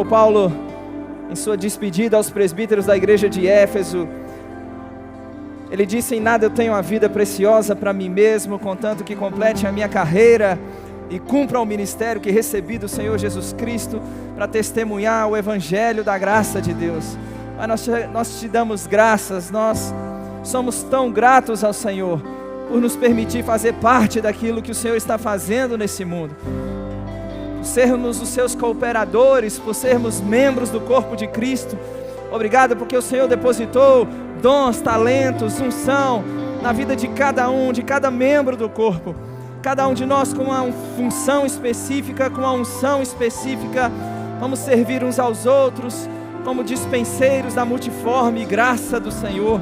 Paulo, em sua despedida aos presbíteros da igreja de Éfeso, ele disse: em nada eu tenho uma vida preciosa para mim mesmo, contanto que complete a minha carreira e cumpra o ministério que recebi do Senhor Jesus Cristo, para testemunhar o evangelho da graça de Deus. Mas nós te damos graças, nós somos tão gratos ao Senhor, por nos permitir fazer parte daquilo que o Senhor está fazendo nesse mundo, por sermos os seus cooperadores, por sermos membros do corpo de Cristo. Obrigado porque o Senhor depositou dons, talentos, unção na vida de cada membro do corpo. Cada um de nós com uma função específica, com uma unção específica. Vamos servir uns aos outros como dispenseiros da multiforme graça do Senhor.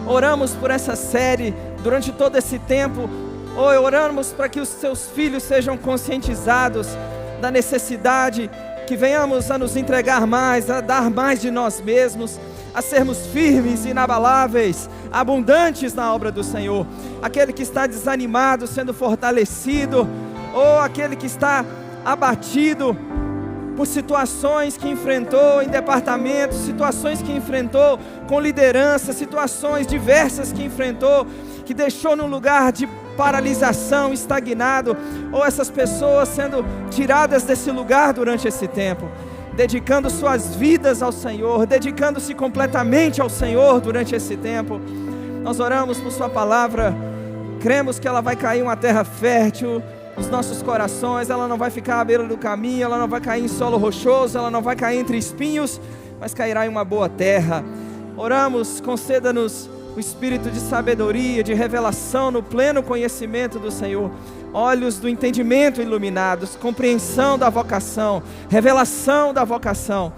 Oramos por essa série durante todo esse tempo. Oramos para que os seus filhos sejam conscientizados da necessidade, que venhamos a nos entregar mais, a dar mais de nós mesmos, a sermos firmes, inabaláveis, abundantes na obra do Senhor. Aquele que está desanimado sendo fortalecido, ou aquele que está abatido por situações que enfrentou em departamentos, situações que enfrentou com liderança, situações diversas que enfrentou, que deixou num lugar de paralisação, estagnado, ou essas pessoas sendo tiradas desse lugar durante esse tempo, dedicando suas vidas ao Senhor, dedicando-se completamente ao Senhor durante esse tempo. Nós oramos por sua palavra, cremos que ela vai cair em uma terra fértil nos nossos corações, ela não vai ficar à beira do caminho, ela não vai cair em solo rochoso, ela não vai cair entre espinhos, mas cairá em uma boa terra. Oramos, conceda-nos o espírito de sabedoria, de revelação no pleno conhecimento do Senhor, olhos do entendimento iluminados, compreensão da vocação, revelação da vocação.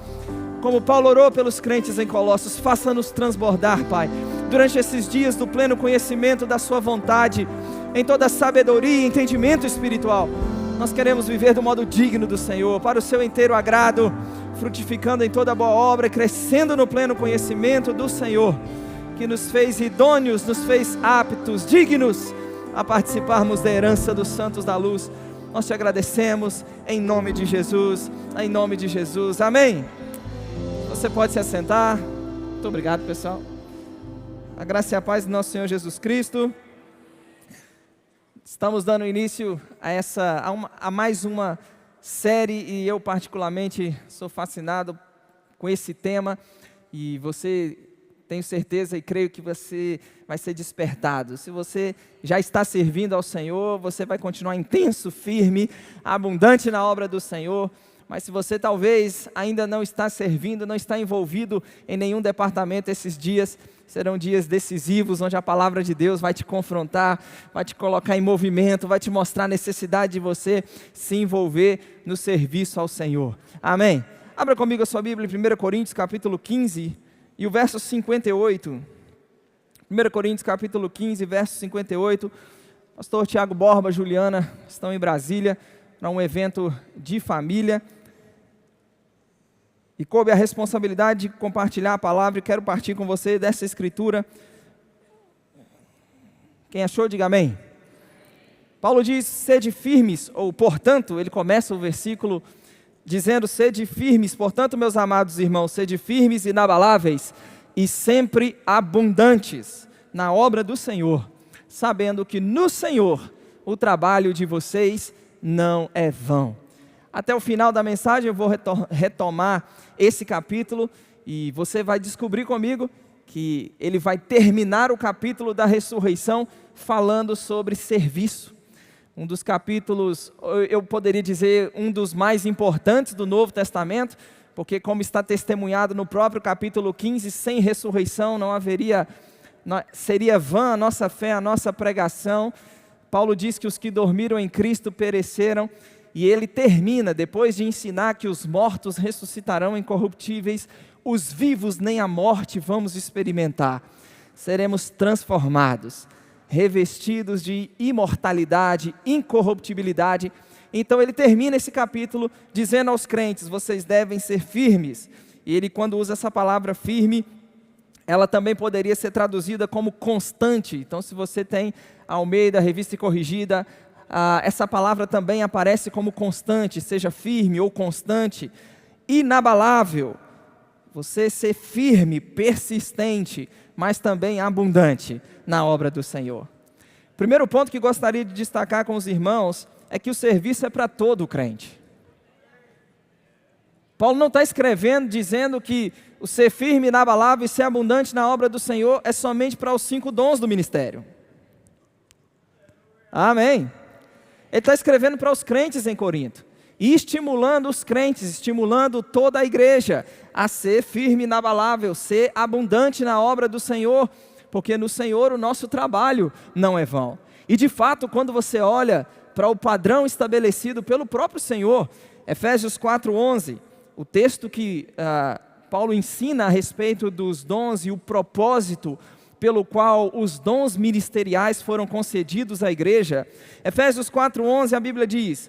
Como Paulo orou pelos crentes em Colossos, faça-nos transbordar, Pai, durante esses dias do pleno conhecimento da sua vontade, em toda sabedoria e entendimento espiritual. Nós queremos viver do modo digno do Senhor, para o seu inteiro agrado, frutificando em toda boa obra, crescendo no pleno conhecimento do Senhor, que nos fez idôneos, nos fez aptos, dignos a participarmos da herança dos santos da luz. Nós te agradecemos em nome de Jesus, em nome de Jesus, amém. Você pode se assentar. Muito obrigado, pessoal. A graça e a paz do nosso Senhor Jesus Cristo. Estamos dando início a mais uma série, e eu particularmente sou fascinado com esse tema, e tenho certeza e creio que você vai ser despertado. Se você já está servindo ao Senhor, você vai continuar intenso, firme, abundante na obra do Senhor. Mas se você talvez ainda não está servindo, não está envolvido em nenhum departamento, esses dias serão dias decisivos, onde a palavra de Deus vai te confrontar, vai te colocar em movimento, vai te mostrar a necessidade de você se envolver no serviço ao Senhor. Amém? Abra comigo a sua Bíblia em 1 Coríntios capítulo 15 e o verso 58. 1 Coríntios capítulo 15, verso 58. Pastor Tiago Borba, Juliana estão em Brasília para um evento de família, e coube a responsabilidade de compartilhar a palavra, e quero partir com você dessa escritura. Quem achou, diga amém. Paulo diz: sede firmes, ou portanto, ele começa o versículo dizendo: sede firmes, portanto, meus amados irmãos, sede firmes e inabaláveis, e sempre abundantes na obra do Senhor, sabendo que no Senhor o trabalho de vocês não é vão. Até o final da mensagem eu vou retomar esse capítulo, e você vai descobrir comigo que ele vai terminar o capítulo da ressurreição falando sobre serviço. Um dos capítulos, eu poderia dizer, um dos mais importantes do Novo Testamento, porque como está testemunhado no próprio capítulo 15, sem ressurreição seria vã a nossa fé, a nossa pregação. Paulo diz que os que dormiram em Cristo pereceram, e ele termina, depois de ensinar que os mortos ressuscitarão incorruptíveis, os vivos nem a morte vamos experimentar. Seremos transformados, revestidos de imortalidade, incorruptibilidade. Então ele termina esse capítulo dizendo aos crentes: vocês devem ser firmes. E ele, quando usa essa palavra firme, ela também poderia ser traduzida como constante. Então, se você tem a Almeida, Revista e Corrigida, essa palavra também aparece como constante, seja firme ou constante. inabalável. Você ser firme, persistente, mas também abundante na obra do Senhor. Primeiro ponto que gostaria de destacar com os irmãos é que o serviço é para todo o crente. Paulo não está escrevendo dizendo que o ser firme, inabalável e ser abundante na obra do Senhor é somente para os 5 dons do ministério. Amém. Ele está escrevendo para os crentes em Corinto. E estimulando os crentes, estimulando toda a igreja a ser firme e inabalável, ser abundante na obra do Senhor, porque no Senhor o nosso trabalho não é vão. E de fato, quando você olha para o padrão estabelecido pelo próprio Senhor, Efésios 4:11, o texto que Paulo ensina a respeito dos dons e o propósito pelo qual os dons ministeriais foram concedidos à igreja. Efésios 4:11, a Bíblia diz: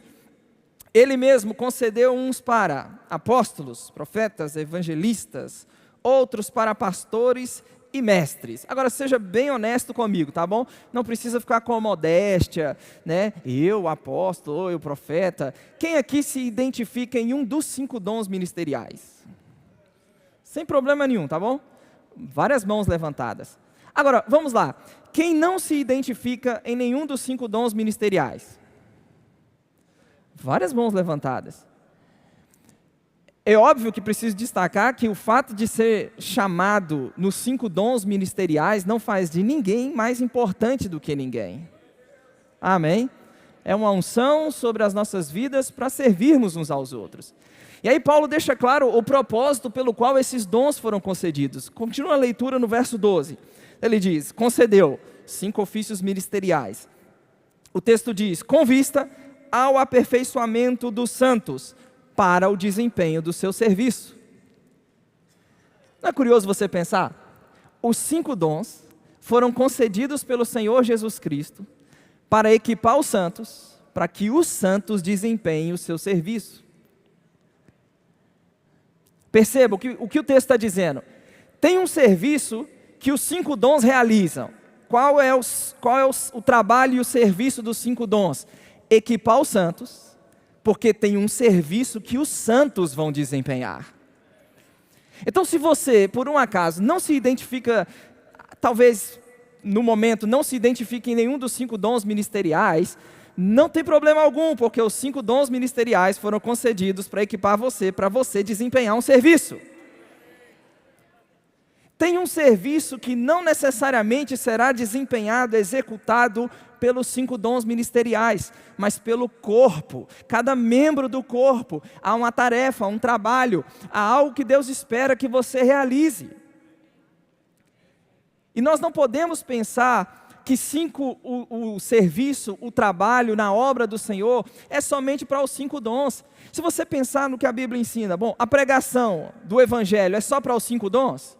Ele mesmo concedeu uns para apóstolos, profetas, evangelistas, outros para pastores e mestres. Agora seja bem honesto comigo, tá bom? Não precisa ficar com modéstia, né? Eu, o apóstolo, eu, o profeta. Quem aqui se identifica em um dos 5 dons ministeriais? Sem problema nenhum, tá bom? Várias mãos levantadas. Agora, vamos lá. Quem não se identifica em nenhum dos 5 dons ministeriais? Várias mãos levantadas. É óbvio que preciso destacar que o fato de ser chamado nos 5 dons ministeriais não faz de ninguém mais importante do que ninguém. Amém? É uma unção sobre as nossas vidas para servirmos uns aos outros. E aí Paulo deixa claro o propósito pelo qual esses dons foram concedidos. Continua a leitura no verso 12. Ele diz: concedeu 5 ofícios ministeriais. O texto diz: com vista ao aperfeiçoamento dos santos, para o desempenho do seu serviço. Não é curioso você pensar? Os 5 dons foram concedidos pelo Senhor Jesus Cristo para equipar os santos, para que os santos desempenhem o seu serviço. Perceba o que o texto está dizendo. Tem um serviço que os 5 dons realizam. Qual é o trabalho e o serviço dos 5 dons? Equipar os santos, porque tem um serviço que os santos vão desempenhar. Então, se você, por um acaso, não se identifica, talvez no momento não se identifica em nenhum dos 5 dons ministeriais, não tem problema algum, porque os 5 dons ministeriais foram concedidos para equipar você, para você desempenhar um serviço. Tem um serviço que não necessariamente será desempenhado, executado pelos 5 dons ministeriais, mas pelo corpo. Cada membro do corpo há uma tarefa, um trabalho, há algo que Deus espera que você realize. E nós não podemos pensar que o serviço, o trabalho na obra do Senhor é somente para os 5 dons. Se você pensar no que a Bíblia ensina, bom, a pregação do Evangelho é só para os 5 dons?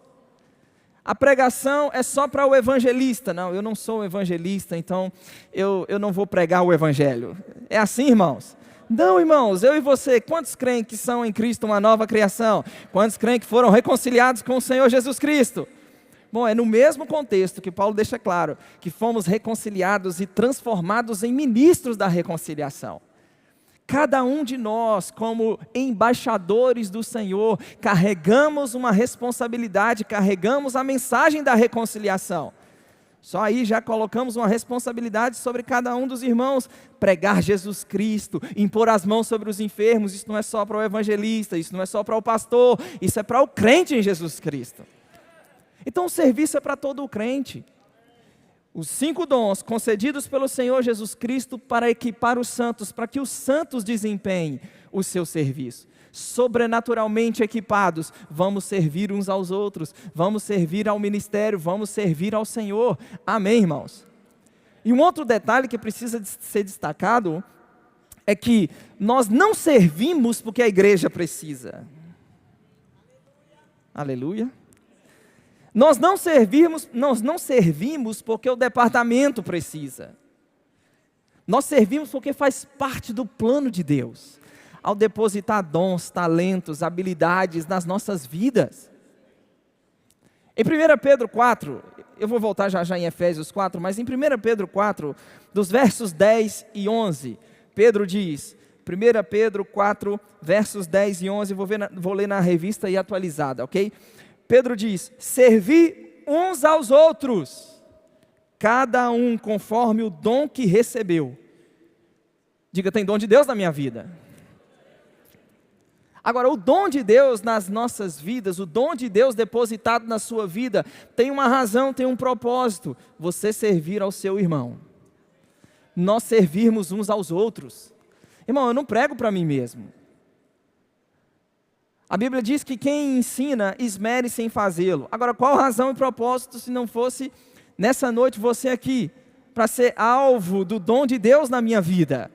A pregação é só para o evangelista. Não, eu não sou evangelista, então eu não vou pregar o evangelho. É assim, irmãos? Não, irmãos, eu e você, quantos creem que são em Cristo uma nova criação? Quantos creem que foram reconciliados com o Senhor Jesus Cristo? Bom, é no mesmo contexto que Paulo deixa claro que fomos reconciliados e transformados em ministros da reconciliação. Cada um de nós, como embaixadores do Senhor, carregamos uma responsabilidade, carregamos a mensagem da reconciliação. Só aí já colocamos uma responsabilidade sobre cada um dos irmãos, pregar Jesus Cristo, impor as mãos sobre os enfermos. Isso não é só para o evangelista, isso não é só para o pastor, isso é para o crente em Jesus Cristo. Então o serviço é para todo o crente. Os 5 dons concedidos pelo Senhor Jesus Cristo para equipar os santos, para que os santos desempenhem o seu serviço. Sobrenaturalmente equipados, vamos servir uns aos outros, vamos servir ao ministério, vamos servir ao Senhor. Amém, irmãos? E um outro detalhe que precisa ser destacado é que nós não servimos porque a igreja precisa. Aleluia. Nós não servimos porque o departamento precisa. Nós servimos porque faz parte do plano de Deus. Ao depositar dons, talentos, habilidades nas nossas vidas. Em 1 Pedro 4, eu vou voltar já em Efésios 4, mas em 1 Pedro 4, dos versos 10 e 11, Pedro diz: 1 Pedro 4, versos 10 e 11, vou ler na revista e atualizada, ok? Pedro diz: servi uns aos outros, cada um conforme o dom que recebeu. Diga, tem dom de Deus na minha vida. Agora, o dom de Deus nas nossas vidas, o dom de Deus depositado na sua vida, tem uma razão, tem um propósito: você servir ao seu irmão. Nós servirmos uns aos outros. Irmão, eu não prego para mim mesmo. A Bíblia diz que quem ensina, esmere-se em fazê-lo. Agora, qual razão e propósito se não fosse, nessa noite, você aqui, para ser alvo do dom de Deus na minha vida?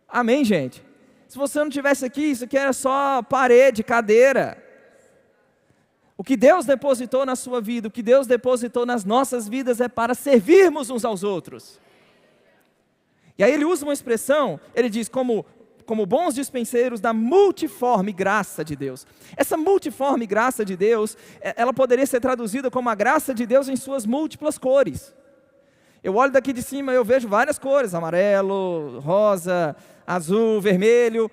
Amém, gente? Se você não tivesse aqui, isso aqui era só parede, cadeira. O que Deus depositou na sua vida, o que Deus depositou nas nossas vidas é para servirmos uns aos outros. E aí ele usa uma expressão, ele diz, como bons dispenseiros da multiforme graça de Deus. Essa multiforme graça de Deus, ela poderia ser traduzida como a graça de Deus em suas múltiplas cores. Eu olho daqui de cima e eu vejo várias cores: amarelo, rosa, azul, vermelho.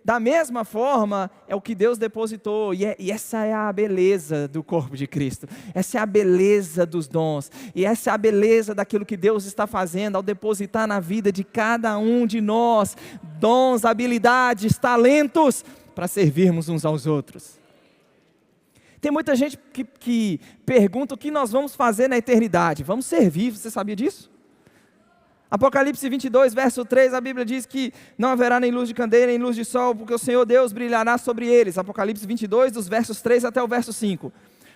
Da mesma forma, é o que Deus depositou, e essa é a beleza do corpo de Cristo, essa é a beleza dos dons, e essa é a beleza daquilo que Deus está fazendo ao depositar na vida de cada um de nós, dons, habilidades, talentos, para servirmos uns aos outros. Tem muita gente que pergunta o que nós vamos fazer na eternidade. Vamos servir, você sabia disso? Apocalipse 22, verso 3, a Bíblia diz que não haverá nem luz de candeia, nem luz de sol, porque o Senhor Deus brilhará sobre eles. Apocalipse 22, dos versos 3 até o verso 5.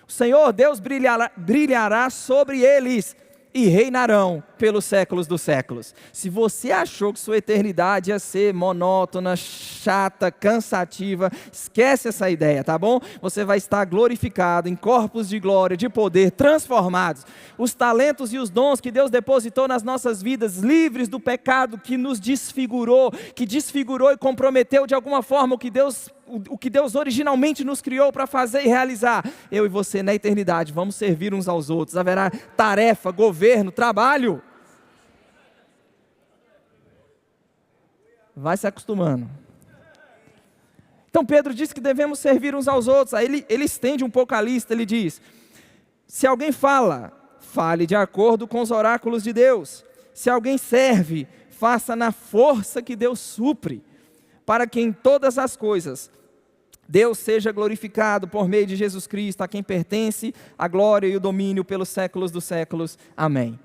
O Senhor Deus brilhará sobre eles e reinarão pelos séculos dos séculos. Se você achou que sua eternidade ia ser monótona, chata, cansativa, esquece essa ideia, tá bom? Você vai estar glorificado em corpos de glória, de poder, transformados. Os talentos e os dons que Deus depositou nas nossas vidas, livres do pecado que nos desfigurou, que desfigurou e comprometeu de alguma forma o que Deus originalmente nos criou para fazer e realizar. Eu e você na eternidade vamos servir uns aos outros. Haverá tarefa, governo, trabalho. Vai se acostumando. Então Pedro diz que devemos servir uns aos outros. Aí ele estende um pouco a lista, ele diz: se alguém fale de acordo com os oráculos de Deus. Se alguém serve, faça na força que Deus supre, para que em todas as coisas Deus seja glorificado por meio de Jesus Cristo, a quem pertence a glória e o domínio pelos séculos dos séculos. Amém.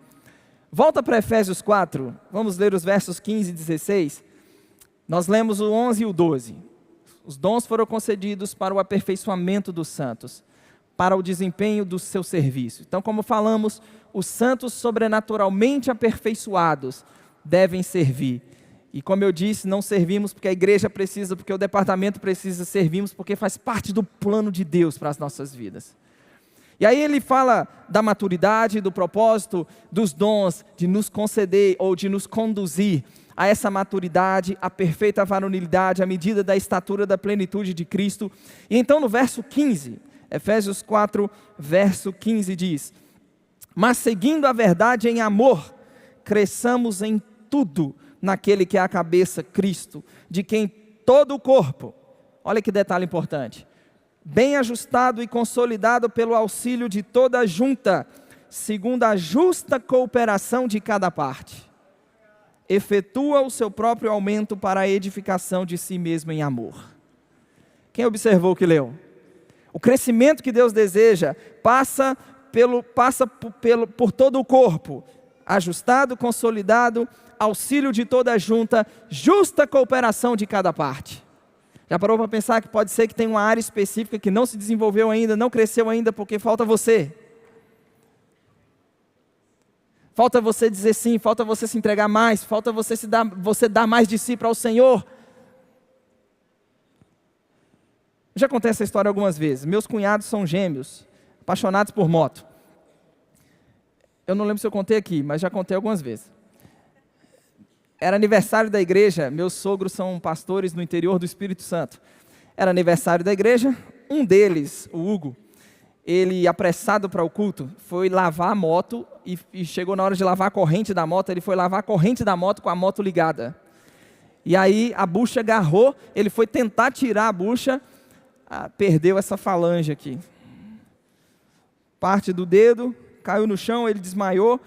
Volta para Efésios 4, vamos ler os versos 15 e 16. Nós lemos o 11 e o 12. Os dons foram concedidos para o aperfeiçoamento dos santos, para o desempenho do seu serviço. Então, como falamos, os santos sobrenaturalmente aperfeiçoados devem servir. E como eu disse, não servimos porque a igreja precisa, porque o departamento precisa, servimos porque faz parte do plano de Deus para as nossas vidas. E aí ele fala da maturidade, do propósito, dos dons, de nos conceder ou de nos conduzir a essa maturidade, a perfeita varonilidade, à medida da estatura da plenitude de Cristo. E então no verso 15, Efésios 4, verso 15 diz: mas seguindo a verdade em amor, cresçamos em tudo naquele que é a cabeça, Cristo, de quem todo o corpo, olha que detalhe importante, bem ajustado e consolidado pelo auxílio de toda a junta, segundo a justa cooperação de cada parte, efetua o seu próprio aumento para a edificação de si mesmo em amor. Quem observou o que leu? O crescimento que Deus deseja passa por todo o corpo, ajustado, consolidado, auxílio de toda a junta, justa cooperação de cada parte. Já parou para pensar que pode ser que tem uma área específica que não se desenvolveu ainda, não cresceu ainda, porque falta você? Falta você dizer sim, falta você se entregar mais, falta você dar mais de si para o Senhor. Eu já contei essa história algumas vezes. Meus cunhados são gêmeos, apaixonados por moto. Eu não lembro se eu contei aqui, mas já contei algumas vezes. Era aniversário da igreja, meus sogros são pastores no interior do Espírito Santo. Era aniversário da igreja, um deles, o Hugo, ele apressado para o culto, foi lavar a moto e chegou na hora de lavar a corrente da moto, ele foi lavar a corrente da moto com a moto ligada. E aí a bucha agarrou, ele foi tentar tirar a bucha, perdeu essa falange aqui. Parte do dedo, caiu no chão, ele desmaiou.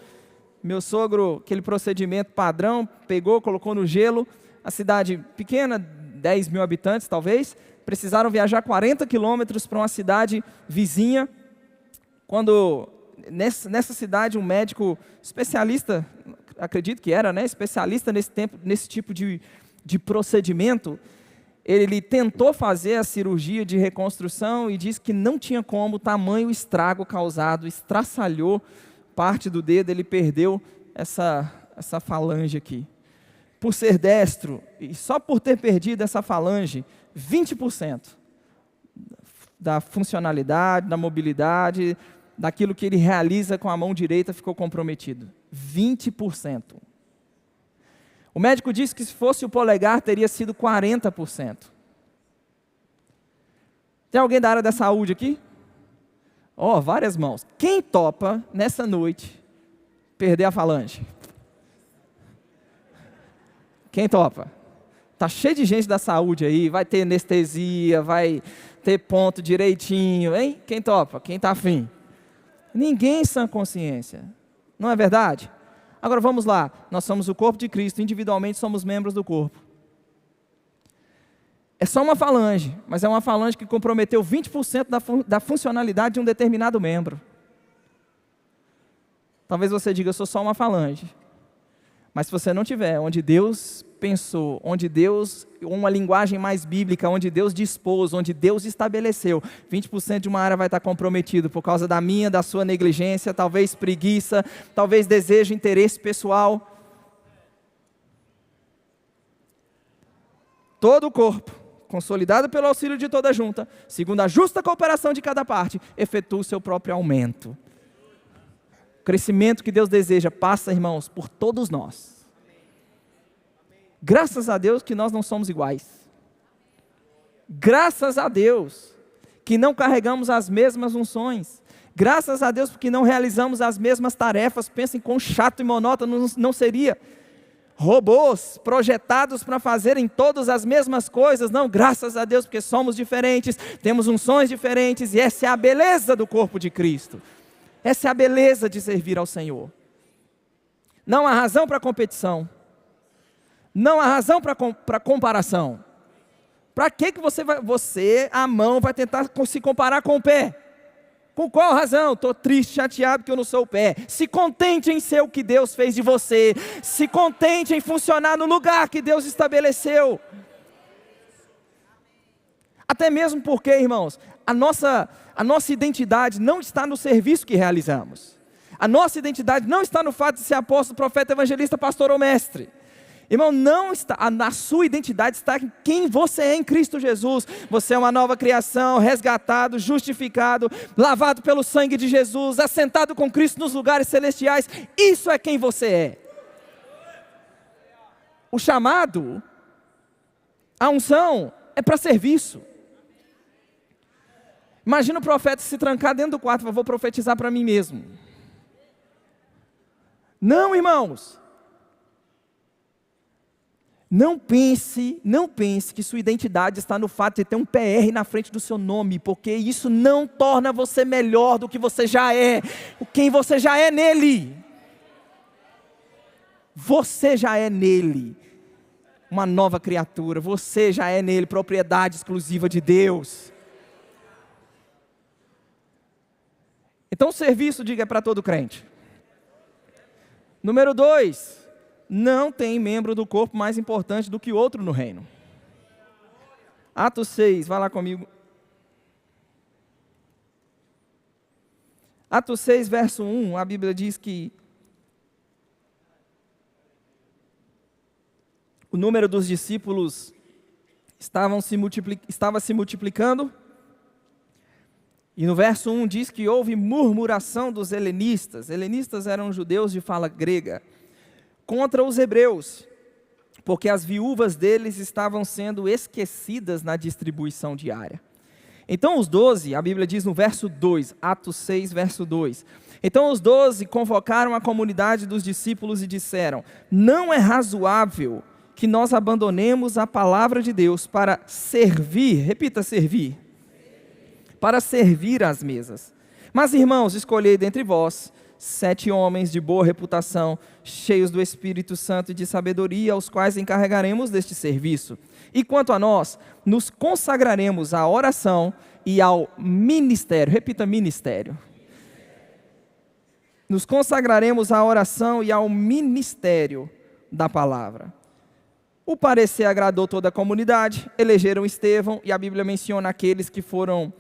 Meu sogro, aquele procedimento padrão, pegou, colocou no gelo. A cidade pequena, 10 mil habitantes talvez, precisaram viajar 40 quilômetros para uma cidade vizinha. Quando nessa cidade um médico especialista, acredito que era, né, especialista nesse tipo de procedimento, ele tentou fazer a cirurgia de reconstrução e disse que não tinha como, tamanho estrago causado, estraçalhou parte do dedo, ele perdeu essa falange aqui. Por ser destro, e só por ter perdido essa falange, 20% da funcionalidade, da mobilidade, daquilo que ele realiza com a mão direita ficou comprometido. 20%. O médico disse que se fosse o polegar teria sido 40%. Tem alguém da área da saúde aqui? Várias mãos. Quem topa nessa noite perder a falange? Quem topa? Tá cheio de gente da saúde aí, vai ter anestesia, vai ter ponto direitinho, hein? Quem topa? Quem está afim? Ninguém em sã consciência. Não é verdade? Agora vamos lá, nós somos o corpo de Cristo, individualmente somos membros do corpo. É só uma falange, mas é uma falange que comprometeu 20% da funcionalidade de um determinado membro. Talvez você diga, eu sou só uma falange. Mas se você não tiver onde Deus pensou, onde Deus, uma linguagem mais bíblica, onde Deus dispôs, onde Deus estabeleceu, 20% de uma área vai estar comprometido por causa da sua negligência, talvez preguiça, talvez desejo, interesse pessoal. Todo o corpo, consolidado pelo auxílio de toda a junta, segundo a justa cooperação de cada parte, efetua o seu próprio aumento. O crescimento que Deus deseja passa, irmãos, por todos nós. Graças a Deus que nós não somos iguais. Graças a Deus que não carregamos as mesmas unções. Graças a Deus porque não realizamos as mesmas tarefas. Pensem quão chato e monótono não seria. Robôs projetados para fazerem todas as mesmas coisas. Não, graças a Deus porque somos diferentes, temos unções diferentes e essa é a beleza do corpo de Cristo. Essa é a beleza de servir ao Senhor. Não há razão para competição. Não há razão para comparação. Para que você, a mão, vai tentar se comparar com o pé? Com qual razão? Estou triste, chateado que eu não sou o pé. Se contente em ser o que Deus fez de você. Se contente em funcionar no lugar que Deus estabeleceu. Até mesmo porque, irmãos, a nossa identidade não está no serviço que realizamos. A nossa identidade não está no fato de ser apóstolo, profeta, evangelista, pastor ou mestre. Irmão, não está, a sua identidade está em quem você é em Cristo Jesus. Você é uma nova criação, resgatado, justificado, lavado pelo sangue de Jesus, assentado com Cristo nos lugares celestiais. Isso é quem você é. O chamado, a unção, é para serviço. Imagina o profeta se trancar dentro do quarto, vou profetizar para mim mesmo. Não, irmãos. Não pense que sua identidade está no fato de ter um PR na frente do seu nome, porque isso não torna você melhor do que você já é, quem você já é nele. Você já é nele, uma nova criatura, você já é nele, propriedade exclusiva de Deus. Então o serviço, diga, é para todo crente. Número 2. Não tem membro do corpo mais importante do que outro no reino. Atos 6, vai lá comigo. Atos 6, verso 1, a Bíblia diz que o número dos discípulos estava se multiplicando. E no verso 1 diz que houve murmuração dos helenistas. Helenistas eram judeus de fala grega. Contra os hebreus, porque as viúvas deles estavam sendo esquecidas na distribuição diária. Então os 12, a Bíblia diz no verso 2, Atos 6, verso 2. Então os 12 convocaram a comunidade dos discípulos e disseram: não é razoável que nós abandonemos a palavra de Deus para servir, repita, servir, para servir às mesas. Mas, irmãos, escolhei dentre vós 7 homens de boa reputação, cheios do Espírito Santo e de sabedoria, aos quais encarregaremos deste serviço. E quanto a nós, nos consagraremos à oração e ao ministério. Repita, ministério. Nos consagraremos à oração e ao ministério da palavra. O parecer agradou toda a comunidade, elegeram Estevão, e a Bíblia menciona aqueles que foram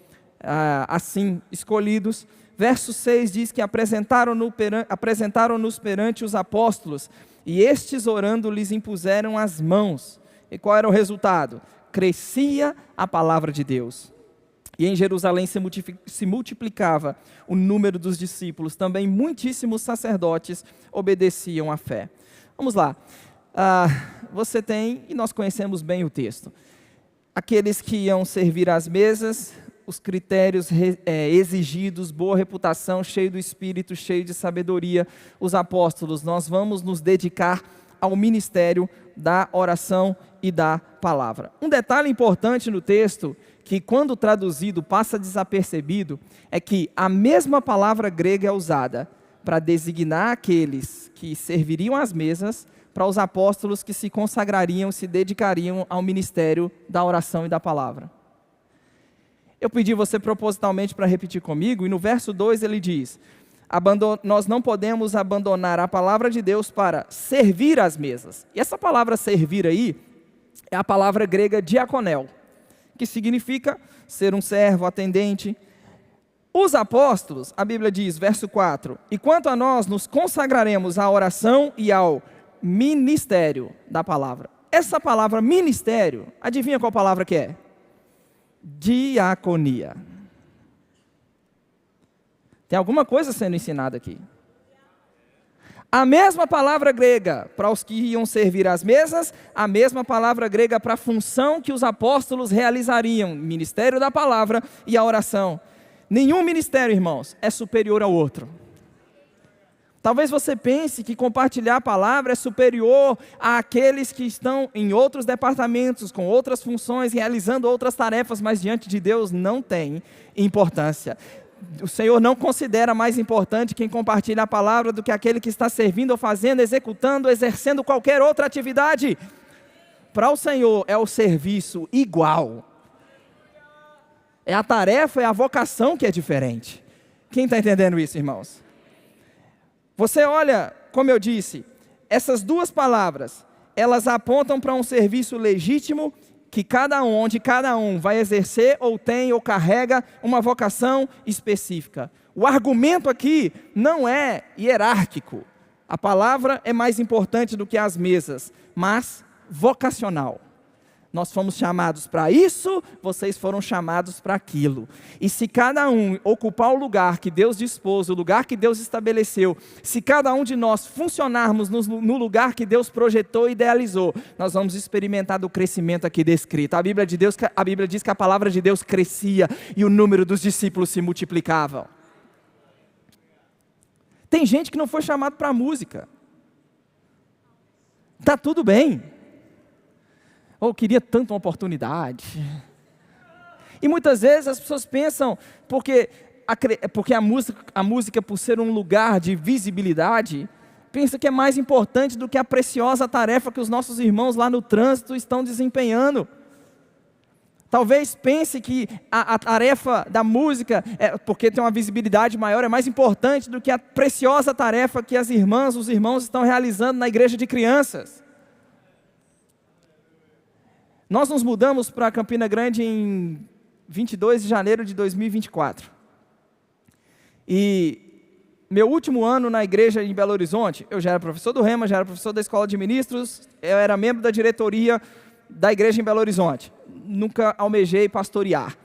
assim escolhidos. Verso 6 diz que apresentaram-nos perante os apóstolos, e estes orando lhes impuseram as mãos. E qual era o resultado? Crescia a palavra de Deus. E em Jerusalém se multiplicava o número dos discípulos, também muitíssimos sacerdotes obedeciam à fé. Vamos lá, você tem, e nós conhecemos bem o texto, aqueles que iam servir às mesas, os critérios exigidos, boa reputação, cheio do Espírito, cheio de sabedoria. Os apóstolos, nós vamos nos dedicar ao ministério da oração e da palavra. Um detalhe importante no texto, que quando traduzido passa desapercebido, é que a mesma palavra grega é usada para designar aqueles que serviriam às mesas, para os apóstolos que se consagrariam, se dedicariam ao ministério da oração e da palavra. Eu pedi você propositalmente para repetir comigo, e no verso 2 ele diz: nós não podemos abandonar a palavra de Deus para servir às mesas. E essa palavra servir aí, é a palavra grega diaconel, que significa ser um servo, atendente. Os apóstolos, a Bíblia diz, verso 4, e quanto a nós nos consagraremos à oração e ao ministério da palavra. Essa palavra ministério, adivinha qual palavra que é? Diaconia. Tem alguma coisa sendo ensinada aqui. A mesma palavra grega para os que iam servir às mesas, a mesma palavra grega para a função que os apóstolos realizariam, ministério da palavra e a oração. Nenhum ministério, irmãos, é superior ao outro. Talvez você pense que compartilhar a palavra é superior àqueles que estão em outros departamentos, com outras funções, realizando outras tarefas, mas diante de Deus não tem importância. O Senhor não considera mais importante quem compartilha a palavra do que aquele que está servindo ou fazendo, executando, exercendo qualquer outra atividade. Para o Senhor é o serviço igual. É a tarefa, é a vocação que é diferente. Quem está entendendo isso, irmãos? Você olha, como eu disse, essas duas palavras, elas apontam para um serviço legítimo que onde cada um vai exercer ou tem ou carrega uma vocação específica. O argumento aqui não é hierárquico. A palavra é mais importante do que as mesas, mas vocacional. Nós fomos chamados para isso, vocês foram chamados para aquilo. E se cada um ocupar o lugar que Deus dispôs, o lugar que Deus estabeleceu, se cada um de nós funcionarmos no lugar que Deus projetou e idealizou, nós vamos experimentar do crescimento aqui descrito. A Bíblia diz que a palavra de Deus crescia e o número dos discípulos se multiplicava. Tem gente que não foi chamado para música. Está tudo bem. Eu queria tanto uma oportunidade. E muitas vezes as pessoas pensam, porque a música, por ser um lugar de visibilidade, pensa que é mais importante do que a preciosa tarefa que os nossos irmãos lá no trânsito estão desempenhando. Talvez pense que a tarefa da música, porque tem uma visibilidade maior, é mais importante do que a preciosa tarefa que as irmãs, os irmãos estão realizando na igreja de crianças. Nós nos mudamos para Campina Grande em 22 de janeiro de 2024. E meu último ano na igreja em Belo Horizonte, eu já era professor do Rema, já era professor da Escola de Ministros, eu era membro da diretoria da igreja em Belo Horizonte. Nunca almejei pastorear.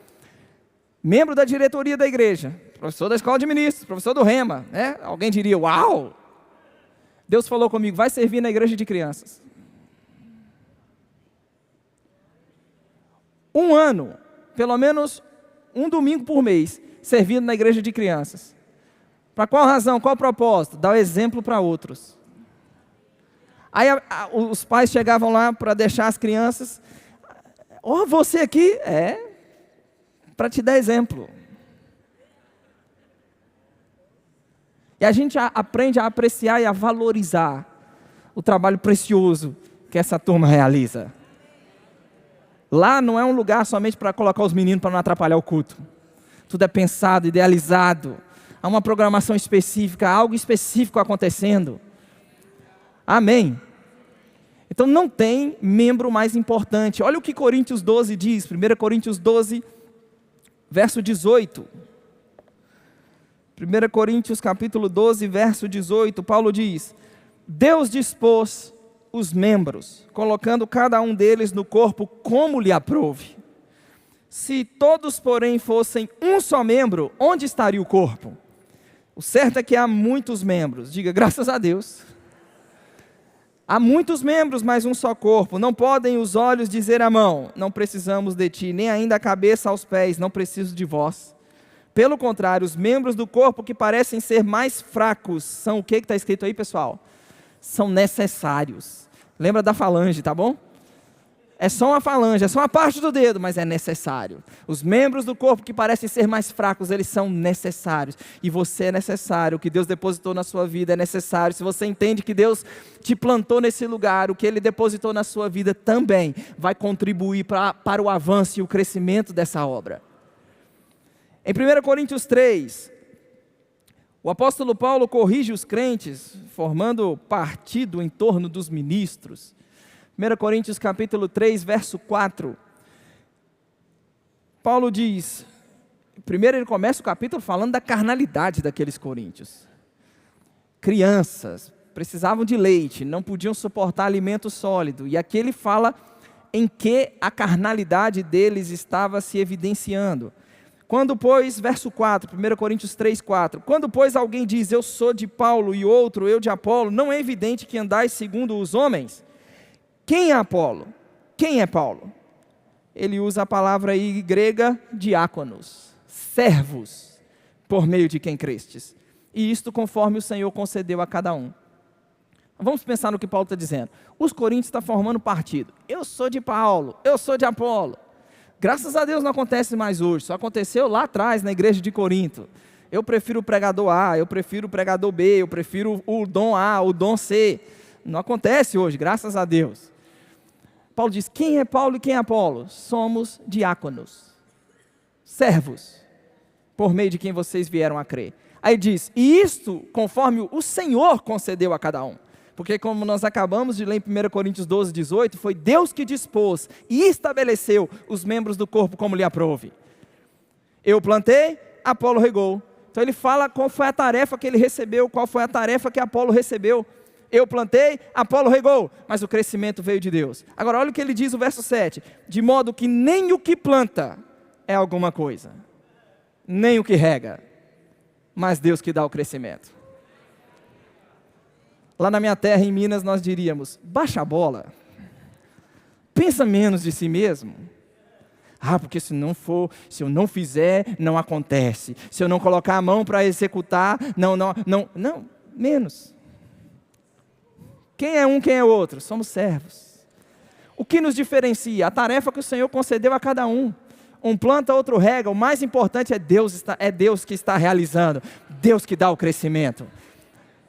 Membro da diretoria da igreja, professor da Escola de Ministros, professor do Rema, né? Alguém diria, uau! Deus falou comigo, vai servir na igreja de crianças. Um ano, pelo menos um domingo por mês, servindo na igreja de crianças. Para qual razão, qual propósito? Dar o exemplo para outros. Aí os pais chegavam lá para deixar as crianças. Ó, você aqui? Para te dar exemplo. E a gente aprende a apreciar e a valorizar o trabalho precioso que essa turma realiza. Lá não é um lugar somente para colocar os meninos para não atrapalhar o culto. Tudo é pensado, idealizado. Há uma programação específica, algo específico acontecendo. Amém. Então não tem membro mais importante. Olha o que Coríntios 12 diz. 1 Coríntios 12, verso 18. 1 Coríntios capítulo 12, verso 18. Paulo diz: Deus dispôs os membros, colocando cada um deles no corpo como lhe aprouve. Se todos, porém, fossem um só membro, onde estaria o corpo? O certo é que há muitos membros. Diga, graças a Deus. Há muitos membros, mas um só corpo. Não podem os olhos dizer à mão: não precisamos de ti, nem ainda a cabeça aos pés: não preciso de vós. Pelo contrário, os membros do corpo que parecem ser mais fracos são o que está escrito aí, pessoal? São necessários. Lembra da falange, tá bom? É só uma falange, é só uma parte do dedo, mas é necessário. Os membros do corpo que parecem ser mais fracos, eles são necessários. E você é necessário, o que Deus depositou na sua vida é necessário. Se você entende que Deus te plantou nesse lugar, o que Ele depositou na sua vida também vai contribuir para o avanço e o crescimento dessa obra. Em 1 Coríntios 3, o apóstolo Paulo corrige os crentes, formando partido em torno dos ministros. 1 Coríntios capítulo 3, verso 4. Paulo diz, primeiro ele começa o capítulo falando da carnalidade daqueles coríntios. Crianças, precisavam de leite, não podiam suportar alimento sólido. E aqui ele fala em que a carnalidade deles estava se evidenciando. Quando, pois, verso 4, 1 Coríntios 3, 4. Quando, pois, alguém diz, eu sou de Paulo, e outro, eu de Apolo, não é evidente que andais segundo os homens? Quem é Apolo? Quem é Paulo? Ele usa a palavra aí grega diáconos, servos, por meio de quem crestes. E isto conforme o Senhor concedeu a cada um. Vamos pensar no que Paulo está dizendo. Os coríntios estão formando partido. Eu sou de Paulo, eu sou de Apolo. Graças a Deus não acontece mais hoje, só aconteceu lá atrás na igreja de Corinto. Eu prefiro o pregador A, eu prefiro o pregador B, eu prefiro o dom A, o dom C. Não acontece hoje, graças a Deus. Paulo diz, quem é Paulo e quem é Apolo? Somos diáconos, servos, por meio de quem vocês vieram a crer. Aí diz, e isto conforme o Senhor concedeu a cada um. Porque como nós acabamos de ler em 1 Coríntios 12, 18, foi Deus que dispôs e estabeleceu os membros do corpo como lhe aprouve. Eu plantei, Apolo regou. Então ele fala qual foi a tarefa que ele recebeu, qual foi a tarefa que Apolo recebeu. Eu plantei, Apolo regou, mas o crescimento veio de Deus. Agora olha o que ele diz no verso 7. De modo que nem o que planta é alguma coisa, nem o que rega, mas Deus que dá o crescimento. Lá na minha terra, em Minas, nós diríamos, baixa a bola, pensa menos de si mesmo. Porque se eu não fizer, não acontece. Se eu não colocar a mão para executar, não, menos. Quem é um, quem é outro? Somos servos. O que nos diferencia? A tarefa que o Senhor concedeu a cada um. Um planta, outro rega. O mais importante é Deus que está realizando. Deus que dá o crescimento.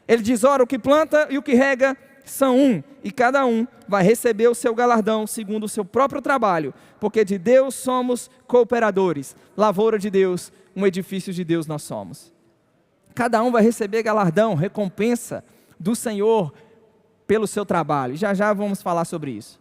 Ele diz, ora, o que planta e o que rega são um, e cada um vai receber o seu galardão segundo o seu próprio trabalho, porque de Deus somos cooperadores, lavoura de Deus, um edifício de Deus nós somos. Cada um vai receber galardão, recompensa do Senhor pelo seu trabalho, já vamos falar sobre isso.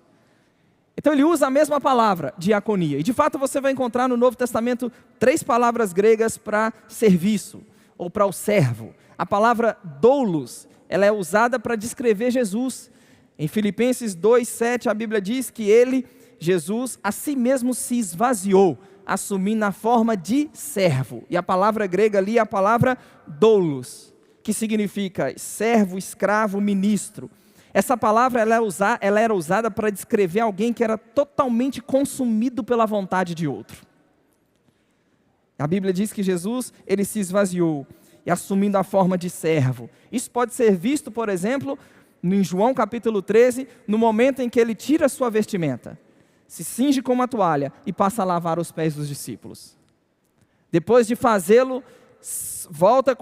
Então ele usa a mesma palavra, diaconia, e de fato você vai encontrar no Novo Testamento 3 palavras gregas para serviço, ou para o servo. A palavra doulos, ela é usada para descrever Jesus. Em Filipenses 2:7 a Bíblia diz que ele, Jesus, a si mesmo se esvaziou, assumindo a forma de servo. E a palavra grega ali é a palavra doulos, que significa servo, escravo, ministro. Essa palavra ela era usada para descrever alguém que era totalmente consumido pela vontade de outro. A Bíblia diz que Jesus, ele se esvaziou, e assumindo a forma de servo. Isso pode ser visto, por exemplo, Em João capítulo 13, no momento em que ele tira a sua vestimenta, se cinge com uma toalha e passa a lavar os pés dos discípulos. Depois de fazê-lo, volta,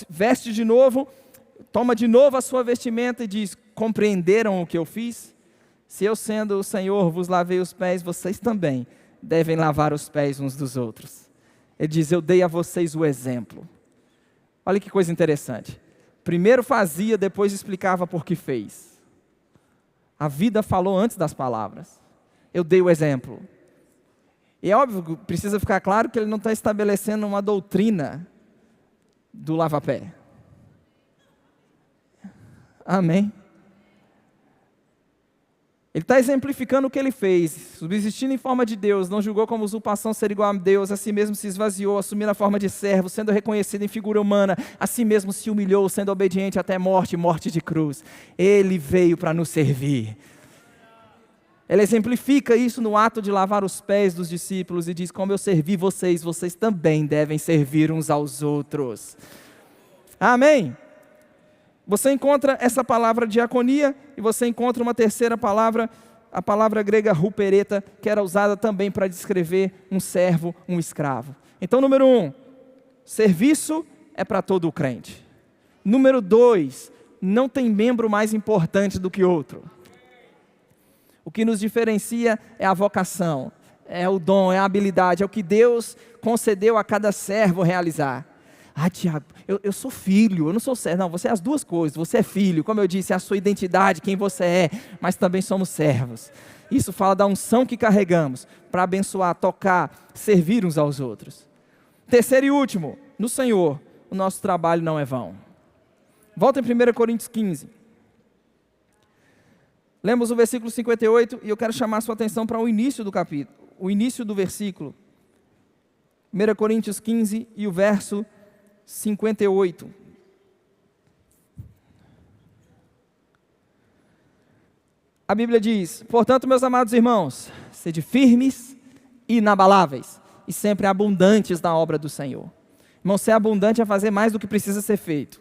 veste de novo, toma de novo a sua vestimenta e diz: compreenderam o que eu fiz? Se eu, sendo o Senhor, vos lavei os pés, vocês também devem lavar os pés uns dos outros. Ele diz: eu dei a vocês o exemplo. Olha que coisa interessante. Primeiro fazia, depois explicava por que fez. A vida falou antes das palavras. Eu dei o exemplo. E é óbvio, precisa ficar claro que ele não está estabelecendo uma doutrina do lava-pé. Amém? Ele está exemplificando o que ele fez, subsistindo em forma de Deus, não julgou como usurpação ser igual a Deus, a si mesmo se esvaziou, assumindo a forma de servo, sendo reconhecido em figura humana, a si mesmo se humilhou, sendo obediente até morte, morte de cruz. Ele veio para nos servir. Ele exemplifica isso no ato de lavar os pés dos discípulos e diz: como eu servi vocês, vocês também devem servir uns aos outros. Amém? Você encontra essa palavra diaconia e você encontra uma terceira palavra, a palavra grega hupereta, que era usada também para descrever um servo, um escravo. Então, número 1, serviço é para todo o crente. Número 2, não tem membro mais importante do que outro. O que nos diferencia é a vocação, é o dom, é a habilidade, é o que Deus concedeu a cada servo realizar. Ah, Tiago, eu sou filho, eu não sou servo. Não, você é as duas coisas. Você é filho, como eu disse, é a sua identidade, quem você é, mas também somos servos. Isso fala da unção que carregamos para abençoar, tocar, servir uns aos outros. Terceiro e último, no Senhor, o nosso trabalho não é vão. Volta em 1 Coríntios 15. Lemos o versículo 58 e eu quero chamar a sua atenção para o início do capítulo, o início do versículo. 1 Coríntios 15 e o verso 58. A Bíblia diz: portanto, meus amados irmãos, sede firmes e inabaláveis, e sempre abundantes na obra do Senhor. Irmão, ser abundante é fazer mais do que precisa ser feito.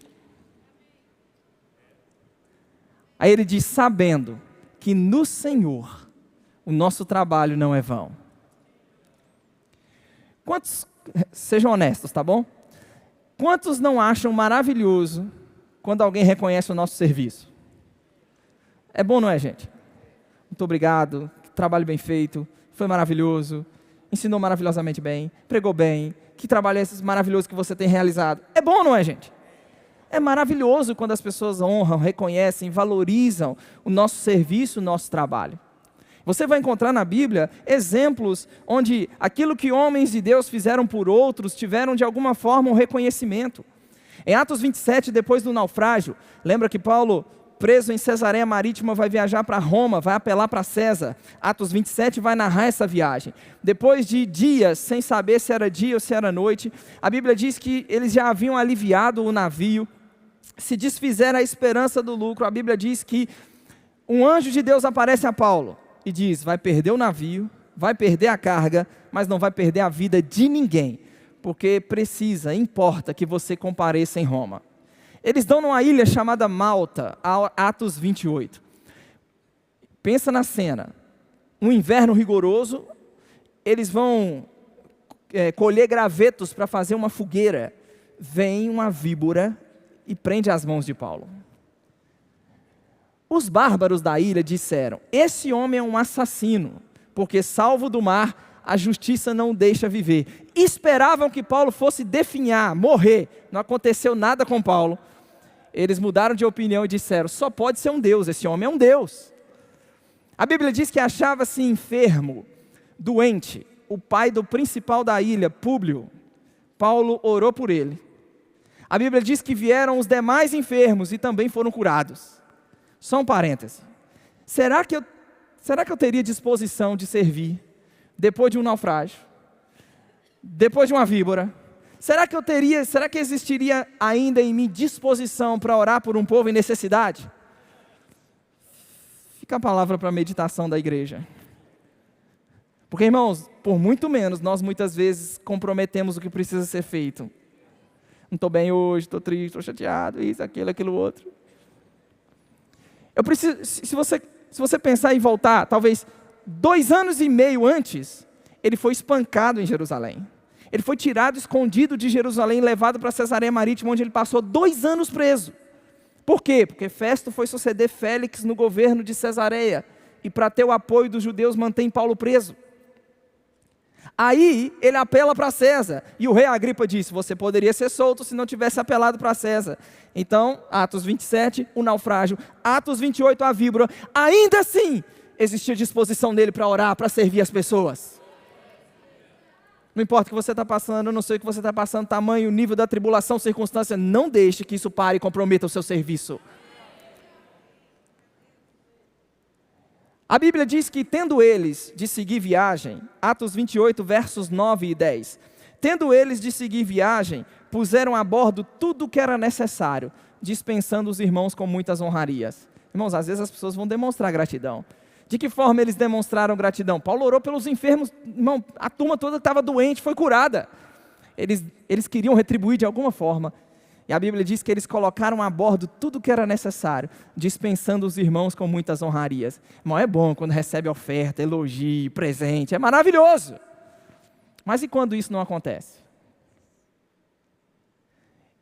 Aí ele diz: sabendo que no Senhor o nosso trabalho não é vão. Quantos, sejam honestos, tá bom? Quantos não acham maravilhoso quando alguém reconhece o nosso serviço? É bom, não é, gente? Muito obrigado, trabalho bem feito, foi maravilhoso, ensinou maravilhosamente bem, pregou bem, que trabalho esse maravilhoso que você tem realizado. É bom, não é, gente? É maravilhoso quando as pessoas honram, reconhecem, valorizam o nosso serviço, o nosso trabalho. Você vai encontrar na Bíblia exemplos onde aquilo que homens de Deus fizeram por outros tiveram de alguma forma um reconhecimento. Em Atos 27, depois do naufrágio, lembra que Paulo, preso em Cesareia Marítima, vai viajar para Roma, vai apelar para César. Atos 27 vai narrar essa viagem. Depois de dias, sem saber se era dia ou se era noite, a Bíblia diz que eles já haviam aliviado o navio, se desfizeram a esperança do lucro. A Bíblia diz que um anjo de Deus aparece a Paulo e diz: vai perder o navio, vai perder a carga, mas não vai perder a vida de ninguém, porque importa que você compareça em Roma. Eles dão numa ilha chamada Malta, Atos 28. Pensa na cena, um inverno rigoroso, eles vão colher gravetos para fazer uma fogueira. Vem uma víbora e prende as mãos de Paulo. Os bárbaros da ilha disseram: esse homem é um assassino, porque salvo do mar, a justiça não o deixa viver. Esperavam que Paulo fosse definhar, morrer. Não aconteceu nada com Paulo. Eles mudaram de opinião e disseram: só pode ser um Deus, esse homem é um Deus. A Bíblia diz que achava-se enfermo, doente, o pai do principal da ilha, Públio. Paulo orou por ele. A Bíblia diz que vieram os demais enfermos e também foram curados. Só um parêntese. Será que eu teria disposição de servir depois de um naufrágio? Depois de uma víbora? Será que existiria ainda em mim disposição para orar por um povo em necessidade? Fica a palavra para a meditação da igreja. Porque, irmãos, por muito menos, nós muitas vezes comprometemos o que precisa ser feito. Não estou bem hoje, estou triste, estou chateado, isso, aquilo, aquilo outro. Se você pensar em voltar, talvez 2 anos e meio antes, ele foi espancado em Jerusalém. Ele foi tirado, escondido de Jerusalém, levado para Cesareia Marítima, onde ele passou 2 anos preso. Por quê? Porque Festo foi suceder Félix no governo de Cesareia, e para ter o apoio dos judeus, mantém Paulo preso. Aí ele apela para César, e o rei Agripa disse: você poderia ser solto se não tivesse apelado para César. Então, Atos 27, o naufrágio. Atos 28, a víbora. Ainda assim, existia disposição dele para orar, para servir as pessoas. Não importa o que você está passando, eu não sei o que você está passando, tamanho, nível da tribulação, circunstância, não deixe que isso pare e comprometa o seu serviço. A Bíblia diz que, tendo eles de seguir viagem, Atos 28, versos 9 e 10, tendo eles de seguir viagem, puseram a bordo tudo o que era necessário, dispensando os irmãos com muitas honrarias. Irmãos, às vezes as pessoas vão demonstrar gratidão. De que forma eles demonstraram gratidão? Paulo orou pelos enfermos, irmão, a turma toda estava doente, foi curada. Eles queriam retribuir de alguma forma. E a Bíblia diz que eles colocaram a bordo tudo o que era necessário, dispensando os irmãos com muitas honrarias. Irmão, é bom quando recebe oferta, elogio, presente, é maravilhoso. Mas e quando isso não acontece?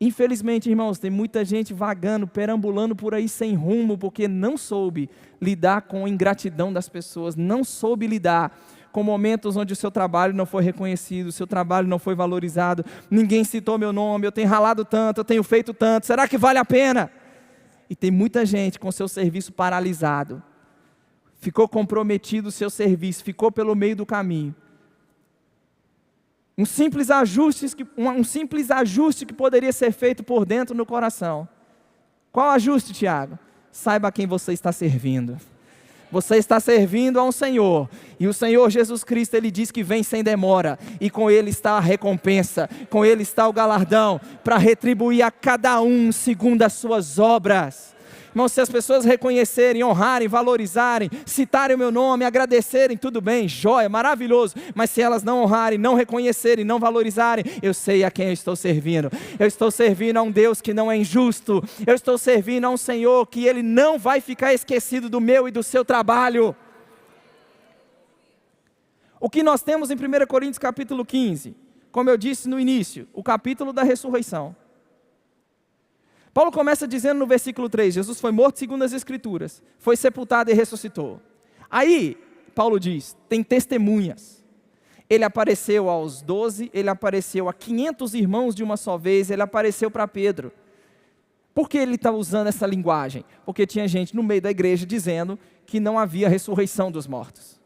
Infelizmente, irmãos, tem muita gente vagando, perambulando por aí sem rumo, porque não soube lidar com a ingratidão das pessoas, não soube lidar com momentos onde o seu trabalho não foi reconhecido, o seu trabalho não foi valorizado, ninguém citou meu nome, eu tenho ralado tanto, eu tenho feito tanto, será que vale a pena? E tem muita gente com seu serviço paralisado, ficou comprometido o seu serviço, ficou pelo meio do caminho. Um simples ajuste que poderia ser feito por dentro no coração. Qual ajuste, Tiago? Saiba a quem você está servindo. Você está servindo a um Senhor, e o Senhor Jesus Cristo, Ele diz que vem sem demora, e com Ele está a recompensa, com Ele está o galardão, para retribuir a cada um segundo as suas obras. Irmão, se as pessoas reconhecerem, honrarem, valorizarem, citarem o meu nome, agradecerem, tudo bem, jóia, maravilhoso. Mas se elas não honrarem, não reconhecerem, não valorizarem, eu sei a quem eu estou servindo. Eu estou servindo a um Deus que não é injusto. Eu estou servindo a um Senhor que Ele não vai ficar esquecido do meu e do seu trabalho. O que nós temos em 1 Coríntios capítulo 15? Como eu disse no início, o capítulo da ressurreição. Paulo começa dizendo no versículo 3, Jesus foi morto segundo as Escrituras, foi sepultado e ressuscitou. Aí, Paulo diz, tem testemunhas. Ele apareceu aos 12, ele apareceu a 500 irmãos de uma só vez, ele apareceu para Pedro. Por que ele está usando essa linguagem? Porque tinha gente no meio da igreja dizendo que não havia ressurreição dos mortos.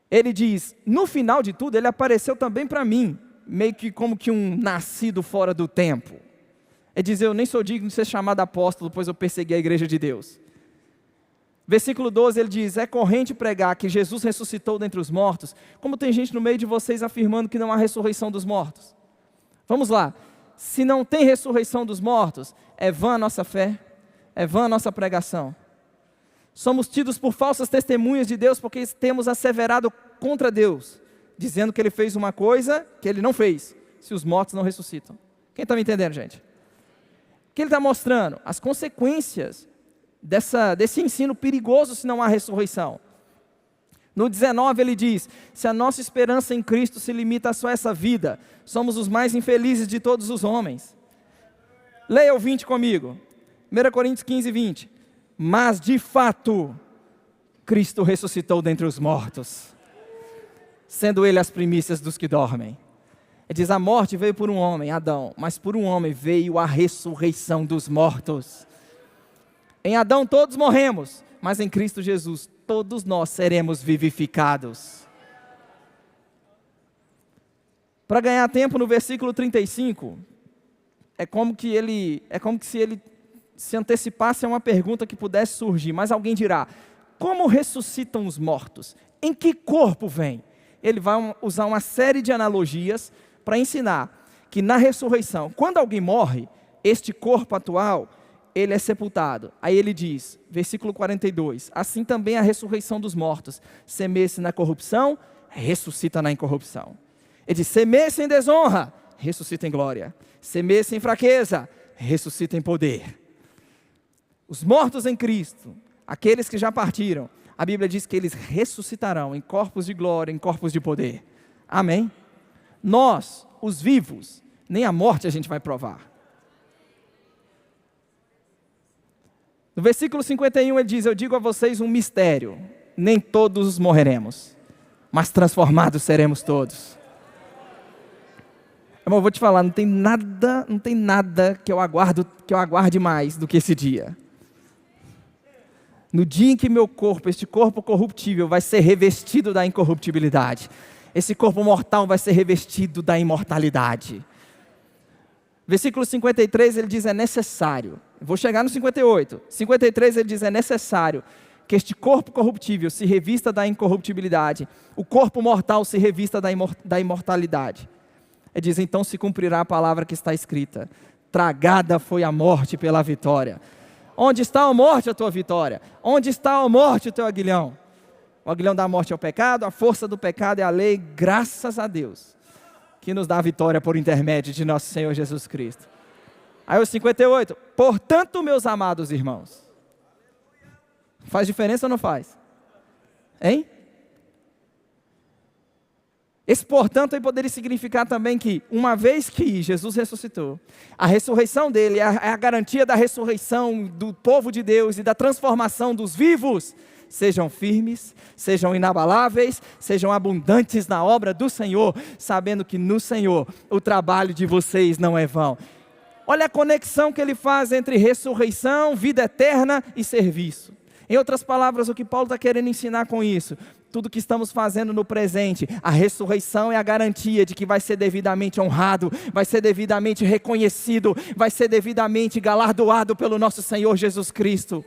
Ele diz, no final de tudo, ele apareceu também para mim, meio que como que um nascido fora do tempo. Ele diz, eu nem sou digno de ser chamado apóstolo, pois eu persegui a igreja de Deus. Versículo 12, ele diz, é corrente pregar que Jesus ressuscitou dentre os mortos, como tem gente no meio de vocês afirmando que não há ressurreição dos mortos. Vamos lá, se não tem ressurreição dos mortos, é vã a nossa fé, é vã a nossa pregação. Somos tidos por falsas testemunhas de Deus, porque temos asseverado contra Deus, dizendo que Ele fez uma coisa que Ele não fez, se os mortos não ressuscitam. Quem está me entendendo, gente? O que ele está mostrando? As consequências desse ensino perigoso se não há ressurreição. No 19 ele diz, se a nossa esperança em Cristo se limita a só essa vida, somos os mais infelizes de todos os homens. Leia o 20 comigo, 1 Coríntios 15, 20. Mas de fato, Cristo ressuscitou dentre os mortos, sendo Ele as primícias dos que dormem. Ele diz, a morte veio por um homem, Adão, mas por um homem veio a ressurreição dos mortos. Em Adão todos morremos, mas em Cristo Jesus todos nós seremos vivificados. Para ganhar tempo, no versículo 35, é como se ele se antecipasse a uma pergunta que pudesse surgir, mas alguém dirá, como ressuscitam os mortos? Em que corpo vem? Ele vai usar uma série de analogias para ensinar que na ressurreição, quando alguém morre, este corpo atual, ele é sepultado. Aí ele diz, versículo 42, assim também a ressurreição dos mortos, semeia-se na corrupção, ressuscita na incorrupção. Ele diz, semeia-se em desonra, ressuscita em glória. Semeia-se em fraqueza, ressuscita em poder. Os mortos em Cristo, aqueles que já partiram, a Bíblia diz que eles ressuscitarão em corpos de glória, em corpos de poder. Amém? Nós, os vivos, nem a morte a gente vai provar. No versículo 51 ele diz: eu digo a vocês um mistério, nem todos morreremos, mas transformados seremos todos. Irmão, eu vou te falar, não tem nada que eu aguarde mais do que esse dia. No dia em que meu corpo, este corpo corruptível, vai ser revestido da incorruptibilidade, esse corpo mortal vai ser revestido da imortalidade. Versículo 53 ele diz: é necessário. Vou chegar no 58. 53 ele diz: é necessário que este corpo corruptível se revista da incorruptibilidade, o corpo mortal se revista da imortalidade. Ele diz: então se cumprirá a palavra que está escrita: tragada foi a morte pela vitória. Onde está a morte, a tua vitória? Onde está a morte, o teu aguilhão? O aguilhão da morte é o pecado, a força do pecado é a lei, graças a Deus, que nos dá a vitória por intermédio de nosso Senhor Jesus Cristo. Aí o 58, portanto, meus amados irmãos, faz diferença ou não faz? Hein? Esse portanto aí poderia significar também que, uma vez que Jesus ressuscitou, a ressurreição dele é a garantia da ressurreição do povo de Deus e da transformação dos vivos. Sejam firmes, sejam inabaláveis, sejam abundantes na obra do Senhor, sabendo que no Senhor o trabalho de vocês não é vão. Olha a conexão que ele faz entre ressurreição, vida eterna e serviço. Em outras palavras, o que Paulo está querendo ensinar com isso? Tudo que estamos fazendo no presente, a ressurreição é a garantia de que vai ser devidamente honrado, vai ser devidamente reconhecido, vai ser devidamente galardoado pelo nosso Senhor Jesus Cristo.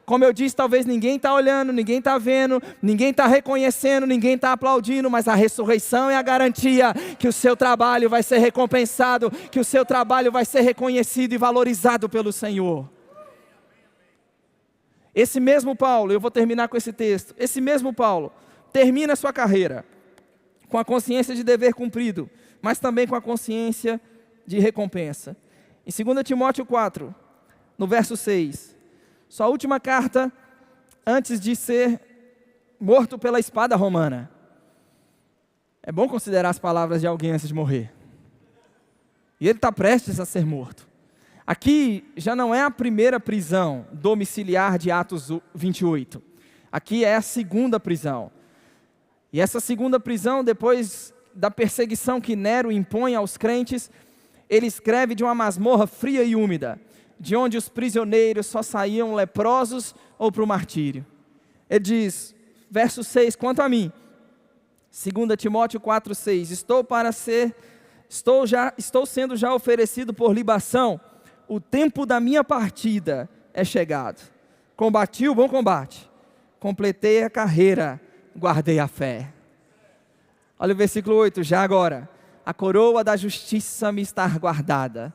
Como eu disse, talvez ninguém está olhando, ninguém está vendo, ninguém está reconhecendo, ninguém está aplaudindo, mas a ressurreição é a garantia que o seu trabalho vai ser recompensado, que o seu trabalho vai ser reconhecido e valorizado pelo Senhor. Esse mesmo Paulo, eu vou terminar com esse texto, esse mesmo Paulo termina a sua carreira com a consciência de dever cumprido, mas também com a consciência de recompensa. Em 2 Timóteo 4, no verso 6, sua última carta antes de ser morto pela espada romana. É bom considerar as palavras de alguém antes de morrer. E ele está prestes a ser morto. Aqui já não é a primeira prisão domiciliar de Atos 28. Aqui é a segunda prisão. E essa segunda prisão, depois da perseguição que Nero impõe aos crentes, ele escreve de uma masmorra fria e úmida, de onde os prisioneiros só saíam leprosos ou para o martírio. Ele diz, verso 6, quanto a mim, 2 Timóteo 4,6, estou sendo já oferecido por libação, o tempo da minha partida é chegado. Combati o bom combate, completei a carreira, guardei a fé. Olha o versículo 8, já agora, a coroa da justiça me está guardada.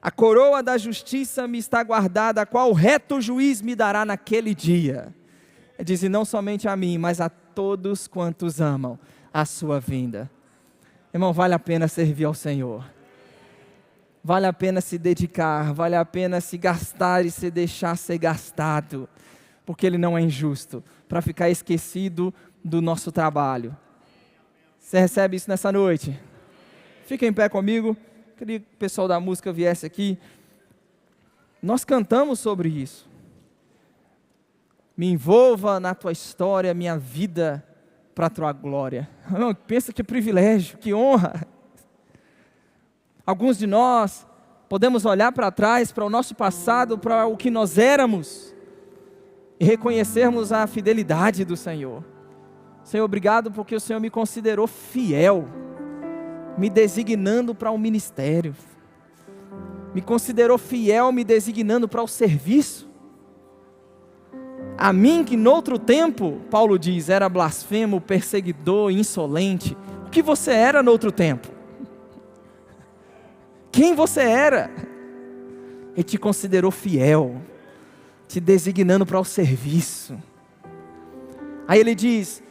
A coroa da justiça me está guardada, a qual o reto juiz me dará naquele dia. Ele diz, e não somente a mim, mas a todos quantos amam a sua vinda. Irmão, vale a pena servir ao Senhor. Vale a pena se dedicar, vale a pena se gastar e se deixar ser gastado, porque Ele não é injusto, para ficar esquecido do nosso trabalho. Você recebe isso nessa noite? Fica em pé comigo, queria que o pessoal da música viesse aqui. Nós cantamos sobre isso. Me envolva na tua história, minha vida para a tua glória. Não, pensa que privilégio, que honra. Alguns de nós podemos olhar para trás, para o nosso passado, para o que nós éramos e reconhecermos a fidelidade do Senhor. Senhor, obrigado porque o Senhor me considerou fiel, me designando para um ministério. Me considerou fiel, me designando para o serviço. A mim que noutro tempo, Paulo diz, era blasfemo, perseguidor, insolente. O que você era noutro tempo? Quem você era? Ele te considerou fiel, te designando para o serviço. Aí ele diz,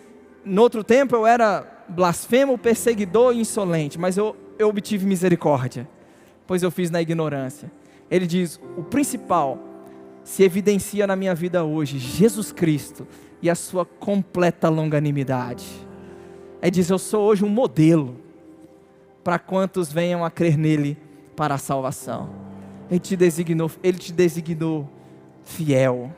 no outro tempo eu era blasfemo, perseguidor e insolente, mas eu obtive misericórdia, pois eu fiz na ignorância. Ele diz, o principal se evidencia na minha vida hoje, Jesus Cristo e a sua completa longanimidade. É dizer, eu sou hoje um modelo para quantos venham a crer nele para a salvação. Ele te designou fiel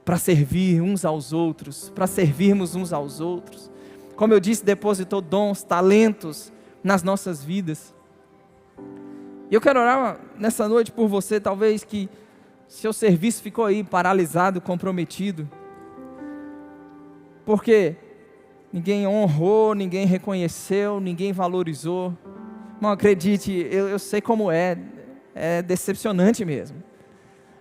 para servir uns aos outros, para servirmos uns aos outros. Como eu disse, depositou dons, talentos nas nossas vidas. E eu quero orar nessa noite por você, talvez que seu serviço ficou aí paralisado, comprometido, porque ninguém honrou, ninguém reconheceu, ninguém valorizou. Irmão, acredite, eu sei como é decepcionante mesmo.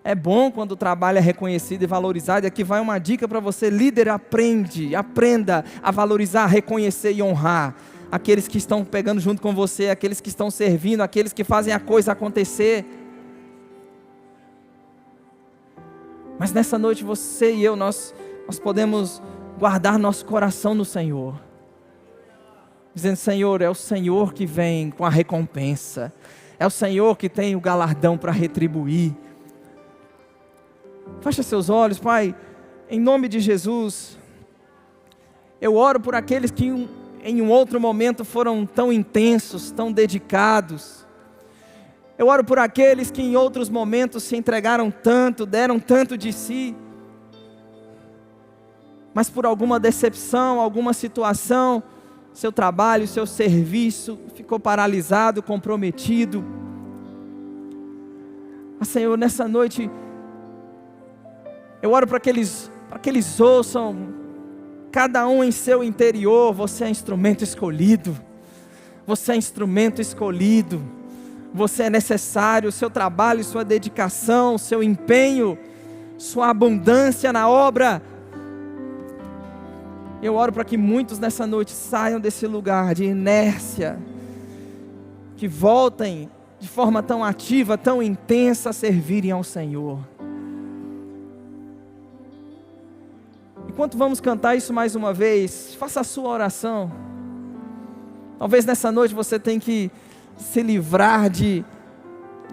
É bom quando o trabalho é reconhecido e valorizado. E aqui vai uma dica para você, líder, aprenda a valorizar, reconhecer e honrar aqueles que estão pegando junto com você, aqueles que estão servindo, aqueles que fazem a coisa acontecer. Mas nessa noite você e eu, nós podemos guardar nosso coração no Senhor, dizendo, Senhor, é o Senhor que vem com a recompensa, é o Senhor que tem o galardão para retribuir. Fecha seus olhos, Pai, em nome de Jesus. Eu oro por aqueles que em um outro momento foram tão intensos, tão dedicados. Eu oro por aqueles que em outros momentos se entregaram tanto, deram tanto de si, mas por alguma decepção, alguma situação, seu trabalho, seu serviço ficou paralisado, comprometido. Senhor, nessa noite, eu oro para que eles ouçam, cada um em seu interior, você é instrumento escolhido, você é instrumento escolhido, você é necessário, o seu trabalho, sua dedicação, seu empenho, sua abundância na obra. Eu oro para que muitos nessa noite saiam desse lugar de inércia, que voltem de forma tão ativa, tão intensa a servirem ao Senhor. Enquanto vamos cantar isso mais uma vez, faça a sua oração. Talvez nessa noite você tenha que se livrar de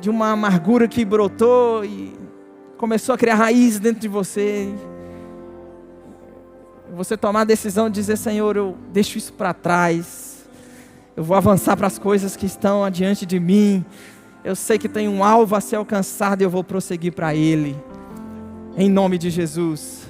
uma amargura que brotou e começou a criar raízes dentro de você. Você tomar a decisão de dizer, Senhor, eu deixo isso para trás, eu vou avançar para as coisas que estão adiante de mim. Eu sei que tem um alvo a ser alcançado e eu vou prosseguir para ele, em nome de Jesus.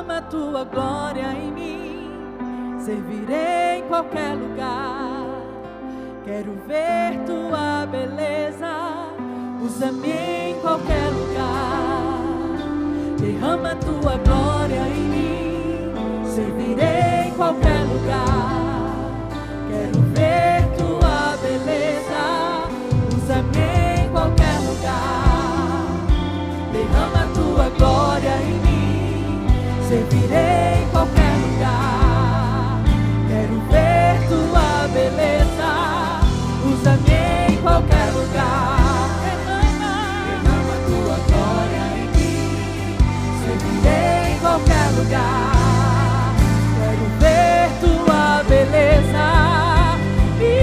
derrama tua glória em mim. Servirei em qualquer lugar. Quero ver tua beleza. Usa-me em qualquer lugar. Derrama tua glória em mim. Servirei em qualquer lugar. Quero ver tua beleza. Usa-me em qualquer lugar. Derrama tua glória em mim. Servirei em qualquer lugar. Quero ver tua beleza. Usa-me em qualquer lugar. Derrama tua glória em mim. Servirei em qualquer lugar. Quero ver tua beleza. Me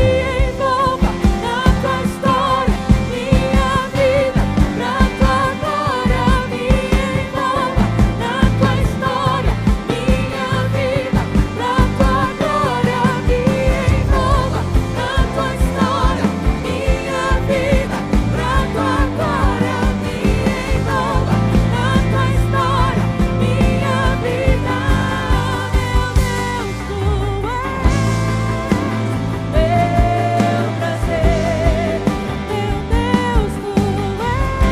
envolva na tua história, minha vida, pra tua glória. Me envolva na tua história, minha vida, pra tua glória. Me envolva na tua história, minha vida, pra tua glória. Me envolva na tua história, minha vida. Meu prazer, meu Deus, tu és.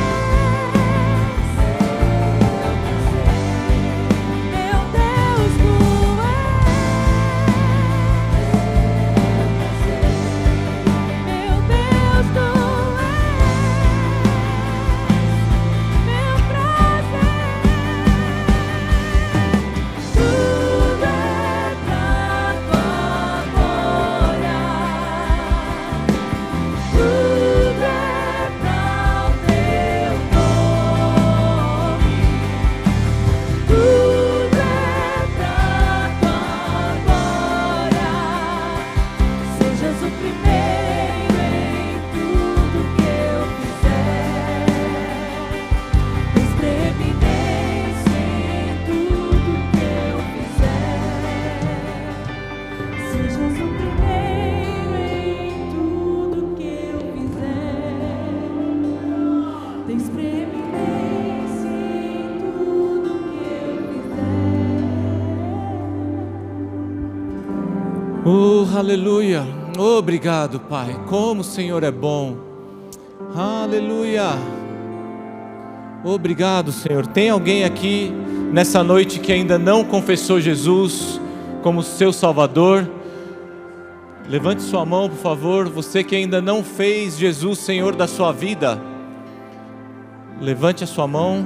Meu Deus, tu és. Meu Deus, tu és. Meu prazer. Tudo é pra tua glória. Tudo é pra o teu nome. Tudo é pra tua glória. Sejas o primeiro em tudo que eu fizer. Tens preeminência em tudo que eu fizer. Sejas o primeiro em tudo que eu fizer. Tens preeminência em tudo que eu fizer. Oh, aleluia. Obrigado, Pai. Como o Senhor é bom. Aleluia. Obrigado, Senhor. Tem alguém aqui nessa noite que ainda não confessou Jesus como seu Salvador? Levante sua mão, por favor. Você que ainda não fez Jesus Senhor da sua vida, levante a sua mão.